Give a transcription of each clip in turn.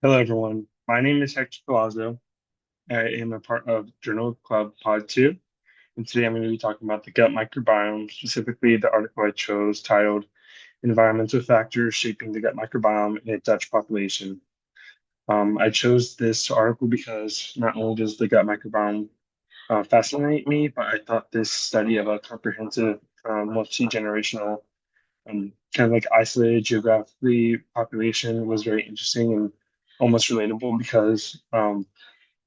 Hello, everyone. My name is Hector Palazzo. I am a part of Journal Club Pod 2, and today I'm going to be talking about the gut microbiome, specifically the article I chose titled Environmental Factors Shaping the Gut Microbiome in a Dutch Population. I chose this article because not only does the gut microbiome fascinate me, but I thought this study of a comprehensive, multi-generational, kind of like isolated geographically population was very interesting and almost relatable because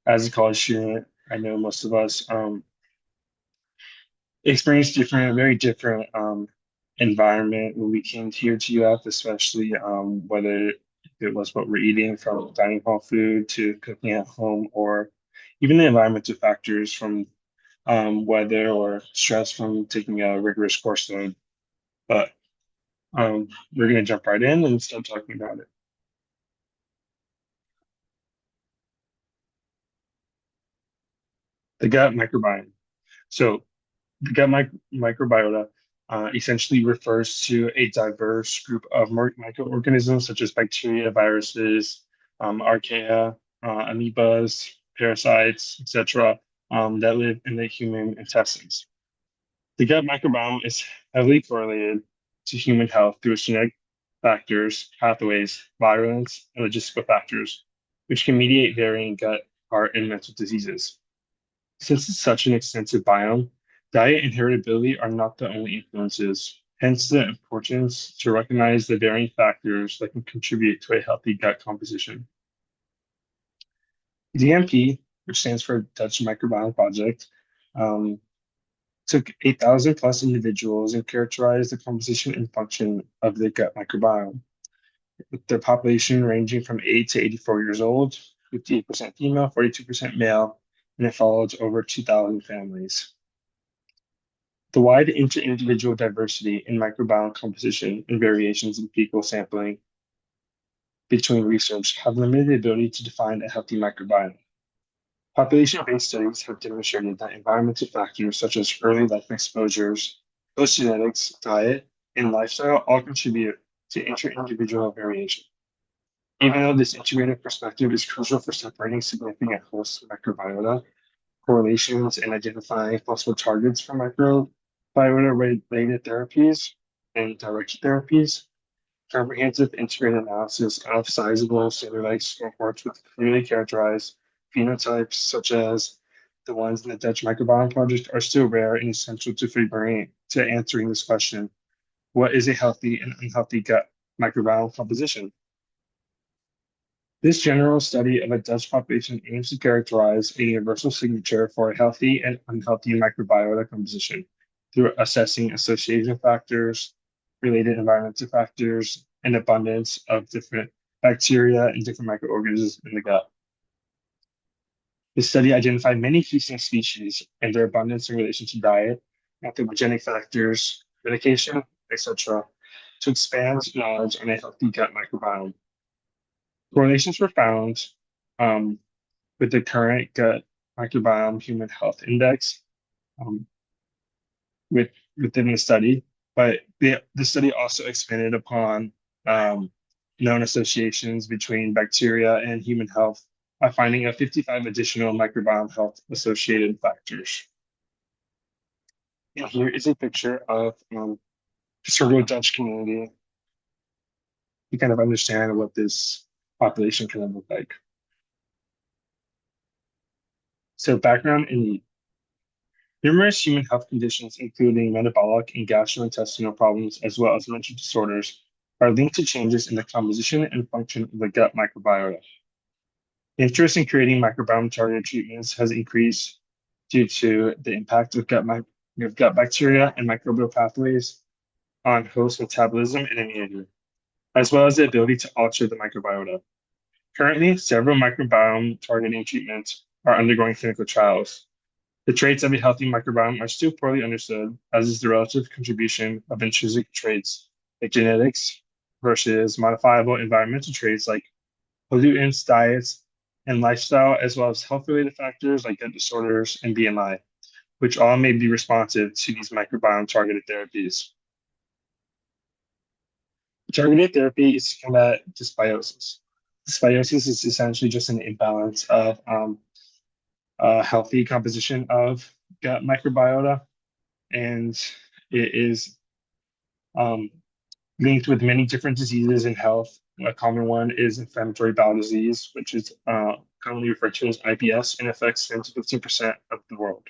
as a college student, I know most of us experienced very different environment when we came here to UF, especially whether it was what we're eating from dining hall food to cooking at home, or even the environmental factors from weather or stress from taking a rigorous course load. But we're going to jump right in and start talking about it. The gut microbiome. So the microbiota essentially refers to a diverse group of microorganisms such as bacteria, viruses, archaea, amoebas, parasites, etc., that live in the human intestines. The gut microbiome is heavily correlated to human health through its genetic factors, pathways, virulence, and logistical factors, which can mediate varying gut, heart, and mental diseases. Since it's such an extensive biome, diet and heritability are not the only influences, hence the importance to recognize the varying factors that can contribute to a healthy gut composition. DMP, which stands for Dutch Microbiome Project, um, took 8,000 plus individuals and characterized the composition and function of the gut microbiome, with their population ranging from 8 to 84 years old, 58% female, 42% male, and it followed over 2,000 families. The wide inter-individual diversity in microbiome composition and variations in fecal sampling between research have limited the ability to define a healthy microbiome. Population-based studies have demonstrated that environmental factors such as early life exposures, host genetics, diet, and lifestyle all contribute to inter-individual variation. Even though this integrated perspective is crucial for separating significant host microbiota, correlations, and identifying possible targets for microbiota-related therapies and directed therapies. Comprehensive integrated analysis of sizable standardized cohorts with clearly characterized phenotypes, such as the ones in the Dutch Microbiome Project, are still rare and essential to answering this question: what is a healthy and unhealthy gut microbiome composition? This general study of a Dutch population aims to characterize a universal signature for a healthy and unhealthy microbiota composition through assessing association factors, related environmental factors, and abundance of different bacteria and different microorganisms in the gut. The study identified many feasting species and their abundance in relation to diet, anthropogenic factors, medication, etc., to expand knowledge on a healthy gut microbiome. Correlations were found um, with the current gut microbiome human health index um, with, within the study, but the study also expanded upon um, known associations between bacteria and human health by finding 55 additional microbiome health associated factors. And here is a picture of sort of a Dutch community. You kind of understand what this population kind of look like. So background and need. Numerous human health conditions, including metabolic and gastrointestinal problems, as well as mental disorders, are linked to changes in the composition and function of the gut microbiota. Interest in creating microbiome targeted treatments has increased due to the impact of gut bacteria and microbial pathways on host metabolism and immunity, as well as the ability to alter the microbiota. Currently, several microbiome targeting treatments are undergoing clinical trials. The traits of a healthy microbiome are still poorly understood, as is the relative contribution of intrinsic traits like genetics versus modifiable environmental traits like pollutants, diets, and lifestyle, as well as health-related factors like gut disorders and BMI, which all may be responsive to these microbiome-targeted therapies. Targeted therapy is to combat dysbiosis. Dysbiosis is essentially just an imbalance of a healthy composition of gut microbiota, and it is um, linked with many different diseases in health. A common one is inflammatory bowel disease, which is commonly referred to as IBS and affects 10 to 15% of the world.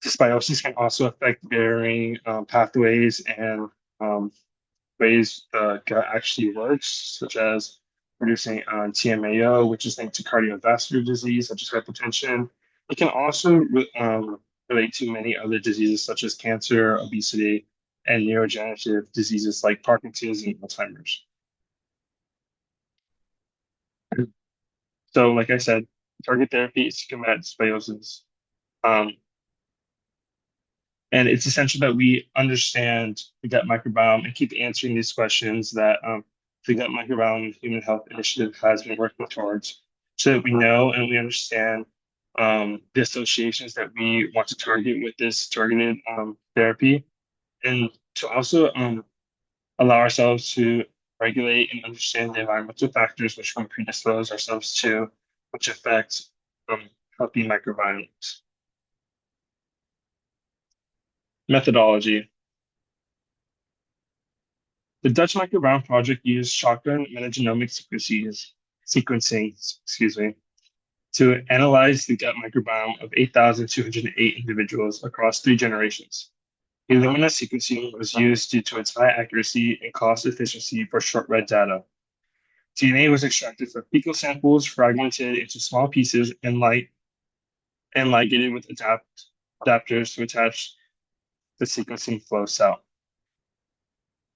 Dysbiosis can also affect varying pathways and ways the gut actually works, such as producing TMAO, which is linked to cardiovascular disease, such as hypertension. It can also relate to many other diseases, such as cancer, obesity, and neurodegenerative diseases like Parkinson's and Alzheimer's. So, like I said, target therapy is to combat dysbiosis. Um, And it's essential that we understand the gut microbiome and keep answering these questions that the Gut Microbiome Human Health Initiative has been working towards, so that we know and we understand the associations that we want to target with this targeted therapy, and to also allow ourselves to regulate and understand the environmental factors which we predispose ourselves to, which affect healthy microbiomes. Methodology. The Dutch Microbiome Project used shotgun metagenomic sequencing, to analyze the gut microbiome of 8,208 individuals across 3 generations. Illumina sequencing was used due to its high accuracy and cost efficiency for short-read data. DNA was extracted from fecal samples, fragmented into small pieces, and ligated with adapters to attach the sequencing flow cell.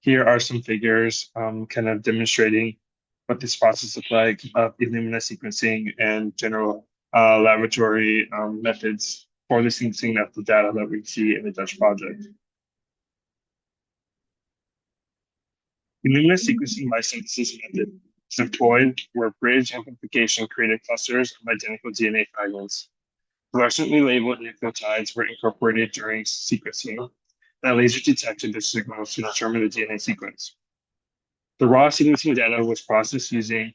Here are some figures kind of demonstrating what this process looks like of Illumina sequencing and general laboratory methods for the sequencing of the data that we see in the Dutch project. Illumina sequencing by synthesis method is employed where bridge amplification created clusters of identical DNA fragments. Fluorescently labeled nucleotides were incorporated during sequencing, and a laser detected the signals to determine the DNA sequence. The raw sequencing data was processed using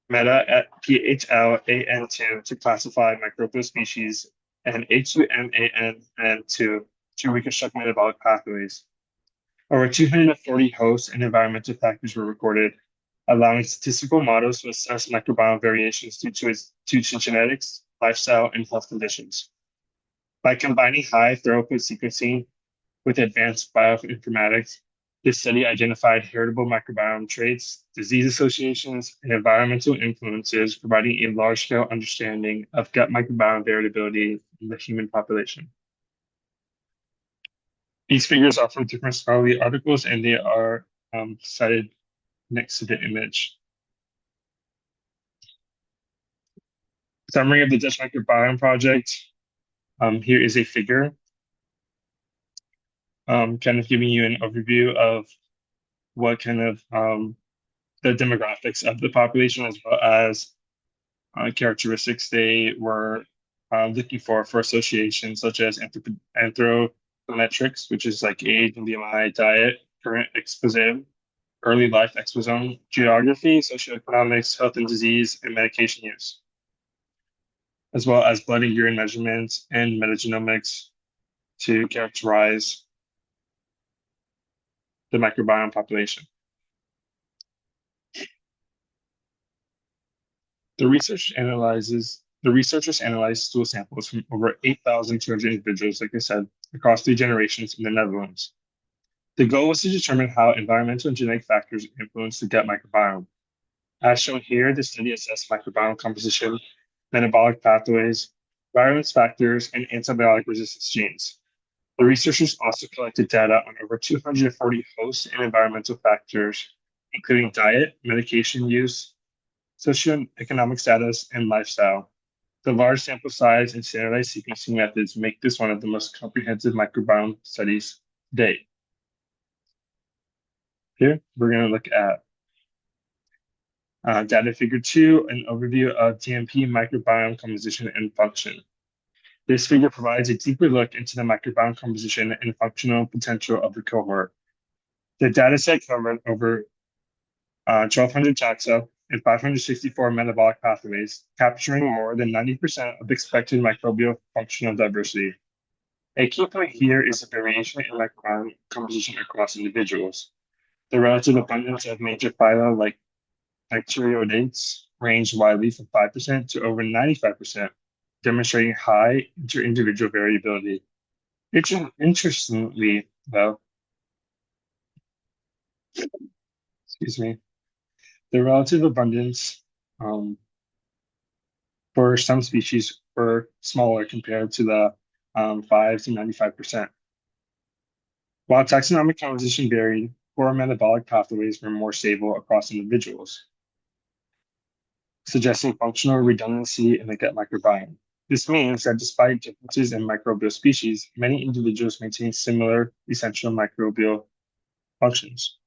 Meta at PHLAN2 to classify microbial species and H2MAN2 to reconstruct metabolic pathways. Over 240 hosts and environmental factors were recorded, allowing statistical models to assess microbiome variations due to genetics, lifestyle, and health conditions. By combining high throughput sequencing with advanced bioinformatics, this study identified heritable microbiome traits, disease associations, and environmental influences, providing a large-scale understanding of gut microbiome variability in the human population. These figures are from different scholarly articles, and they are cited next to the image. Summary of the Dutch Microbiome Project. Here is a figure, kind of giving you an overview of what kind of the demographics of the population, as well as characteristics they were looking for associations such as anthropometrics, which is like age and BMI, diet, current exposome, early life exposome, geography, socioeconomics, health and disease, and medication use, as well as blood and urine measurements and metagenomics to characterize the microbiome population. The researchers analyzed stool samples from over 8,200 individuals, like I said, across 3 generations in the Netherlands. The goal was to determine how environmental and genetic factors influence the gut microbiome. As shown here, the study assessed microbiome composition, metabolic pathways, virulence factors, and antibiotic resistance genes. The researchers also collected data on over 240 host and environmental factors, including diet, medication use, socioeconomic status, and lifestyle. The large sample size and standardized sequencing methods make this one of the most comprehensive microbiome studies to date. Here, we're going to look at data figure 2, an overview of DMP microbiome composition and function. This figure provides a deeper look into the microbiome composition and functional potential of the cohort. The dataset covered over 1,200 taxa, and 564 metabolic pathways, capturing more than 90% of expected microbial functional diversity. A key point here is the variation in microbiome composition across individuals. The relative abundance of major phyla like bacteroidetes range widely from 5% to over 95%, demonstrating high inter-individual variability. Interestingly, though, excuse me, the relative abundance for some species were smaller compared to the 5 to 95%. While taxonomic composition varied, core metabolic pathways were more stable across individuals, suggesting functional redundancy in the gut microbiome. This means that despite differences in microbial species, many individuals maintain similar essential microbial functions.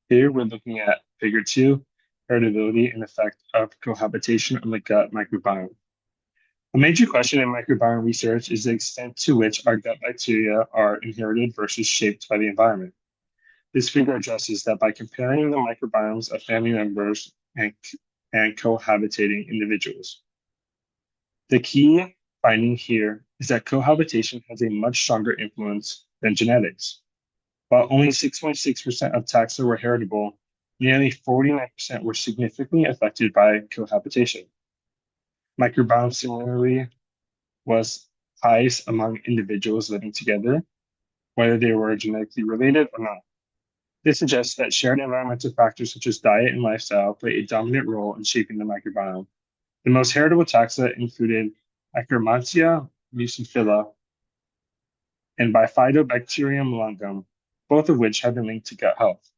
Here we're looking at figure 2, heritability and effect of cohabitation on the gut microbiome. A major question in microbiome research is the extent to which our gut bacteria are inherited versus shaped by the environment. This figure addresses that by comparing the microbiomes of family members and cohabitating individuals. The key finding here is that cohabitation has a much stronger influence than genetics. While only 6.6% of taxa were heritable, nearly 49% were significantly affected by cohabitation. Microbiome similarly was highest among individuals living together, whether they were genetically related or not. This suggests that shared environmental factors such as diet and lifestyle play a dominant role in shaping the microbiome. The most heritable taxa included Akkermansia muciphylla and Bifidobacterium longum, both of which have been linked to gut health.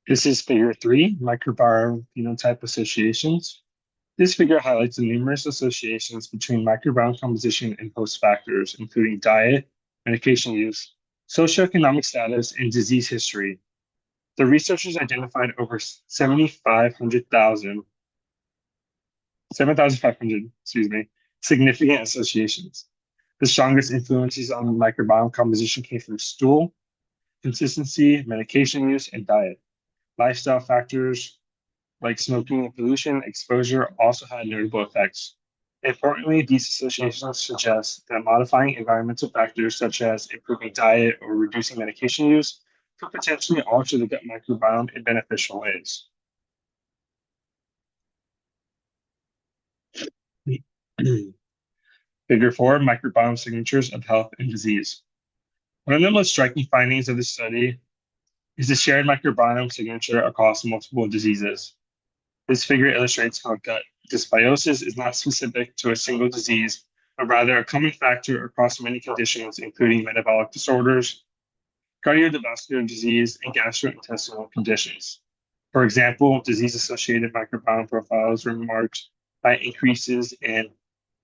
This is figure 3, microbiome phenotype associations. This figure highlights the numerous associations between microbiome composition and host factors, including diet, medication use, socioeconomic status, and disease history. The researchers identified over 7,500, significant associations. The strongest influences on microbiome composition came from stool, consistency, medication use, and diet. Lifestyle factors like smoking and pollution exposure also had notable effects. Importantly, these associations suggest that modifying environmental factors such as improving diet or reducing medication use could potentially alter the gut microbiome in beneficial ways. Figure 4, microbiome signatures of health and disease. One of the most striking findings of this study is the shared microbiome signature across multiple diseases. This figure illustrates how gut dysbiosis is not specific to a single disease, but rather a common factor across many conditions, including metabolic disorders, cardiovascular disease, and gastrointestinal conditions. For example, disease-associated microbiome profiles were marked by increases in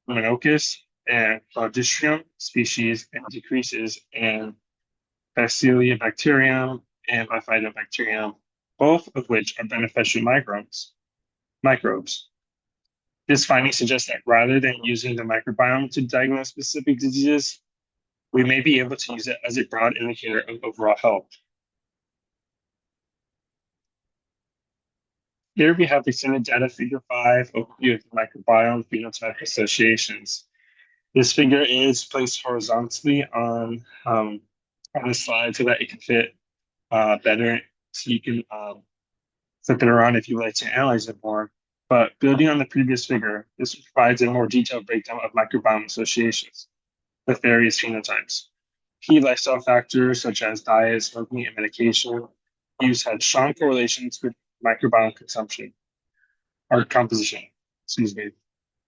Monococcus and Clostridium species and decreases in Bacillobacterium and Bifidobacterium, both of which are beneficial microbes. This finding suggests that rather than using the microbiome to diagnose specific diseases, we may be able to use it as a broad indicator of overall health. Here we have extended data figure 5, overview of the microbiome phenotype associations. This figure is placed horizontally on the slide so that it can fit better, so you can flip it around if you would like to analyze it more. But building on the previous figure, this provides a more detailed breakdown of microbiome associations with various phenotypes. Key lifestyle factors such as diet, smoking, and medication use had strong correlations with microbiome consumption or composition. Excuse me.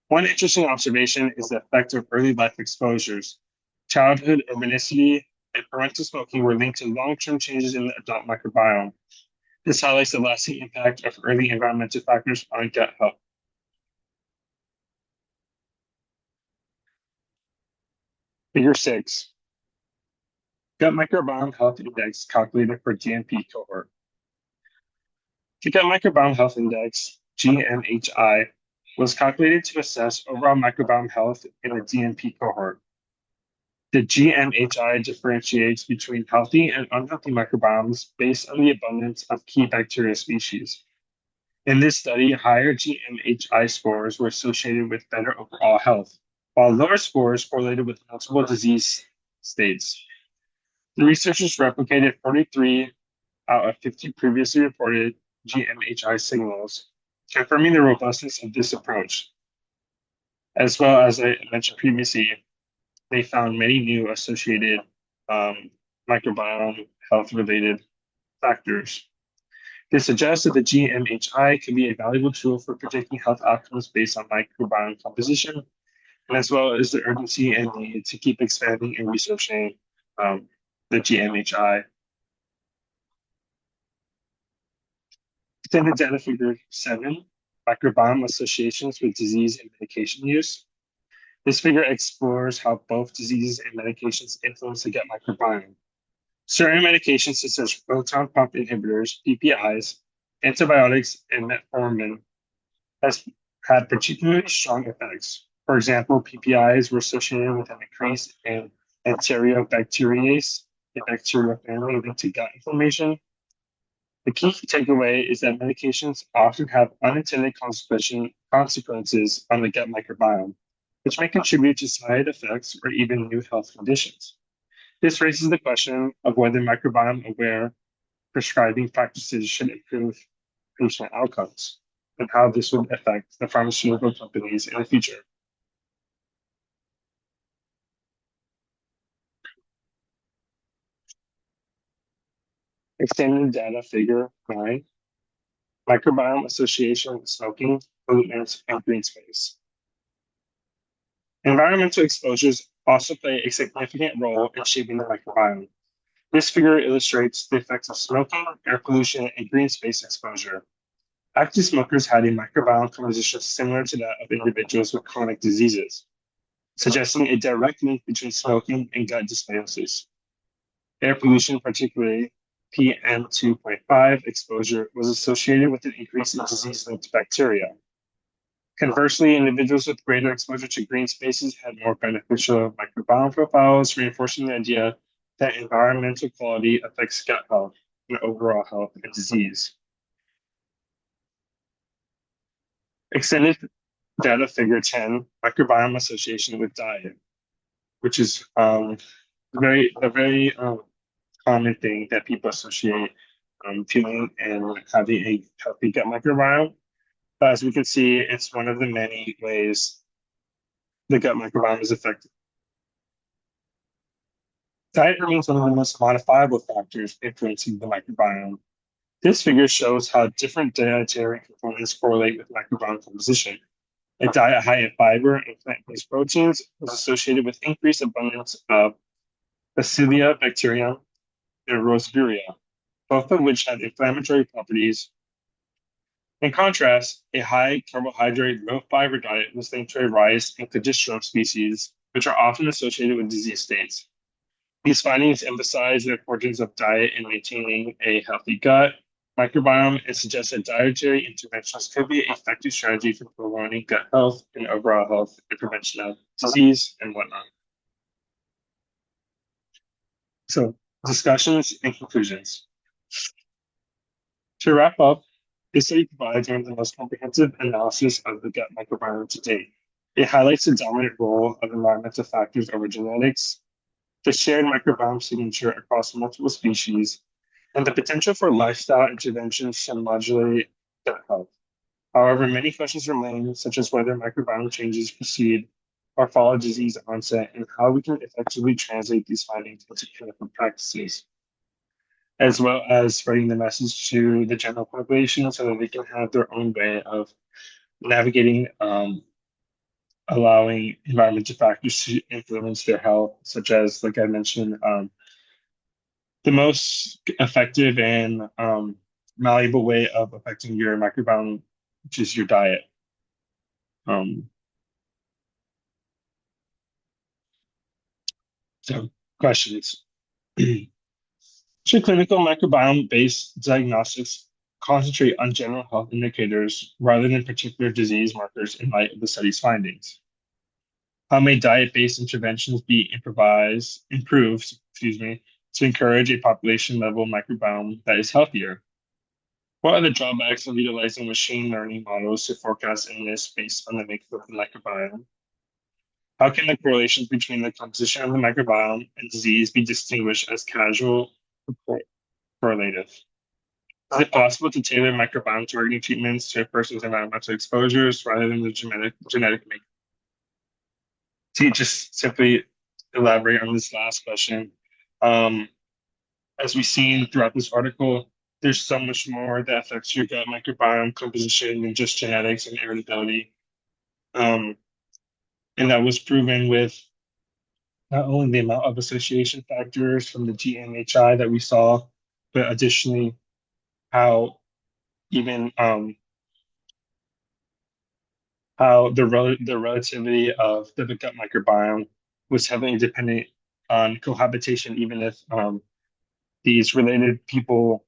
One interesting observation is the effect of early life exposures. Childhood urbanicity and parental smoking were linked to long-term changes in the adult microbiome. This highlights the lasting impact of early environmental factors on gut health. Figure 6, gut microbiome health index calculated for GMP cohort. The gut microbiome health index GMHI, was calculated to assess overall microbiome health in a DMP cohort. The GMHI differentiates between healthy and unhealthy microbiomes based on the abundance of key bacteria species. In this study, higher GMHI scores were associated with better overall health, while lower scores correlated with multiple disease states. The researchers replicated 43 out of 50 previously reported GMHI signals, confirming the robustness of this approach. As well as I mentioned previously, they found many new associated microbiome health related factors. This suggests that the GMHI can be a valuable tool for predicting health outcomes based on microbiome composition, and as well as the urgency and need to keep expanding and researching the GMHI. Extended data figure 7, microbiome associations with disease and medication use. This figure explores how both diseases and medications influence the gut microbiome. Certain medications such as proton pump inhibitors, PPIs, antibiotics, and metformin has had particularly strong effects. For example, PPIs were associated with an increase in Enterobacteriase, a bacterial family linked to gut inflammation. The key takeaway is that medications often have unintended consequences on the gut microbiome, which may contribute to side effects or even new health conditions. This raises the question of whether microbiome-aware prescribing practices should improve patient outcomes and how this would affect the pharmaceutical companies in the future. Extended data figure 9, microbiome association with smoking, pollutants, and green space. Environmental exposures also play a significant role in shaping the microbiome. This figure illustrates the effects of smoking, air pollution, and green space exposure. Active smokers had a microbiome composition similar to that of individuals with chronic diseases, suggesting a direct link between smoking and gut dysbiosis. Air pollution, particularly PM2.5 exposure, was associated with an increase in disease-linked bacteria. Conversely, individuals with greater exposure to green spaces had more beneficial microbiome profiles, reinforcing the idea that environmental quality affects gut health and overall health and disease. Extended data figure 10, microbiome association with diet, which is a very common thing that people associate feeling and having a healthy gut microbiome. But as we can see, it's one of the many ways the gut microbiome is affected. Diet remains one of the most modifiable factors influencing the microbiome. This figure shows how different dietary components correlate with microbiome composition. A diet high in fiber and plant-based proteins was associated with increased abundance of Bacillia bacterium and Roseburia, both of which have inflammatory properties. In contrast, a high carbohydrate, low fiber diet was linked to a rise in cladistrum species, which are often associated with disease states. These findings emphasize the importance of diet in maintaining a healthy gut microbiome and suggest that dietary interventions could be an effective strategy for promoting gut health and overall health and prevention of disease and whatnot. So, discussions and conclusions. To wrap up, this study provides one of the most comprehensive analysis of the gut microbiome to date. It highlights the dominant role of environmental factors over genetics, the shared microbiome signature across multiple species, and the potential for lifestyle interventions to modulate gut health. However, many questions remain, such as whether microbiome changes precede or follow disease onset and how we can effectively translate these findings into clinical practices, as well as spreading the message to the general population so that they can have their own way of navigating allowing environmental factors to influence their health, such as, like I mentioned, the most effective and malleable way of affecting your microbiome, which is your diet. So, questions. Should clinical microbiome-based diagnostics concentrate on general health indicators rather than particular disease markers in light of the study's findings? How may diet-based interventions be improved, to encourage a population-level microbiome that is healthier? What are the drawbacks of utilizing machine learning models to forecast illness based on the makeup of the microbiome? How can the correlations between the composition of the microbiome and disease be distinguished as causal or correlative? Is it possible to tailor microbiome targeting treatments to a person's environmental exposures rather than the genetic makeup? To just simply elaborate on this last question, um, as we've seen throughout this article, there's so much more that affects your gut microbiome composition than just genetics and irritability. Um, and that was proven with not only the amount of association factors from the GMHI that we saw, but additionally how even how the relativity of the gut microbiome was heavily dependent on cohabitation, even if these related people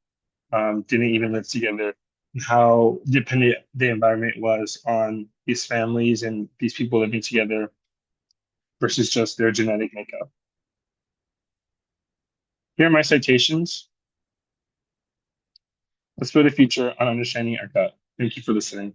didn't even live together, and how dependent the environment was on these families and these people living together versus just their genetic makeup. Here are my citations. Let's build a future on understanding our gut. Thank you for listening.